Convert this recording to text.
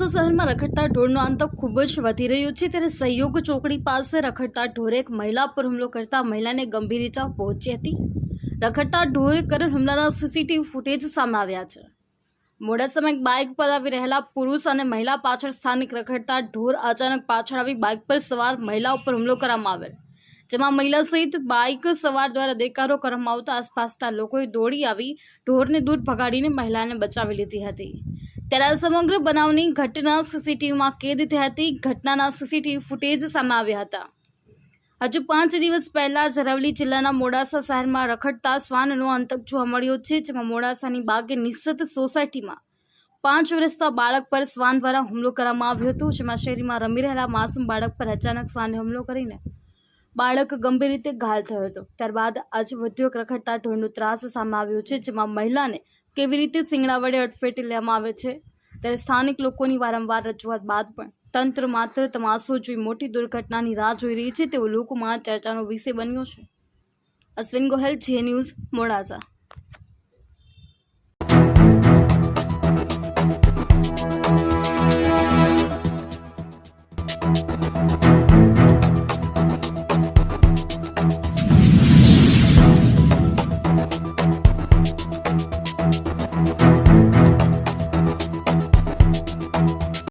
મોડાસા શહેરમાં રખડતા ઢોરનો આતંક ખૂબ જ વધી રહ્યો છે ત્યારે સહયોગ ચોકડી પાસે રખડતા ઢોરે એક મહિલા પર હુમલો કરતા મહિલાને ગંભીર ઈજા પહોંચી હતી। રખડતા ઢોરે કરેલ હુમલાના સીસીટીવી ફૂટેજ સામે આવ્યા છે। મોડાસામાં એક બાઇક પર આવી રહેલા પુરુષ અને મહિલા પાછળ સ્થાનિક રખડતા ઢોર અચાનક પાછળ આવી બાઇક પર સવાર મહિલા ઉપર હુમલો કરવામાં આવેલ, જેમાં મહિલા સહિત બાઇક સવાર દ્વારા દેકારો કરવામાં આવતા આસપાસના લોકોએ દોડી આવી ઢોરને દૂર ભગાડીને મહિલાને બચાવી લીધી હતી। ત્યારે આ સમગ્ર બનાવની ઘટના સીસીટીવીમાં કેદ થઈ હતી। ઘટનાના સીસીટીવી ફૂટેજ સામે આવ્યા હતા। હજુ 5 દિવસ પહેલા અરવલ્લી જિલ્લાના મોડાસા શહેરમાં રખડતા શ્વાનનો આતંક જોવા મળ્યો છે, જેમાં મોડાસાની બાગે નિસત સોસાયટીમાં 5 વર્ષના બાળક પર શ્વાન દ્વારા હુમલો કરવામાં આવ્યો હતો, જેમાં શેરીમાં રમી રહેલા માસૂમ બાળક પર અચાનક શ્વાને હુમલો કરીને બાળક ગંભીર રીતે ઘાયલ થયો હતો। ત્યારબાદ આજે વધુ એક રખડતા ઢોરનો ત્રાસ સામે આવ્યો છે, જેમાં મહિલાને કેવી રીતે શિંગડા વડે અડફેટે લેવામાં આવે છે। ત્યારે સ્થાનિક લોકોની વારંવાર રજૂઆત બાદ પણ તંત્ર માત્ર તમાશો જોઈ મોટી દુર્ઘટનાની રાહ જોઈ રહી છે તેવો લોકોમાં ચર્ચાનો વિષય બન્યો છે। અશ્વિન ગોહેલ, જે ન્યૂઝ, મોડાસા।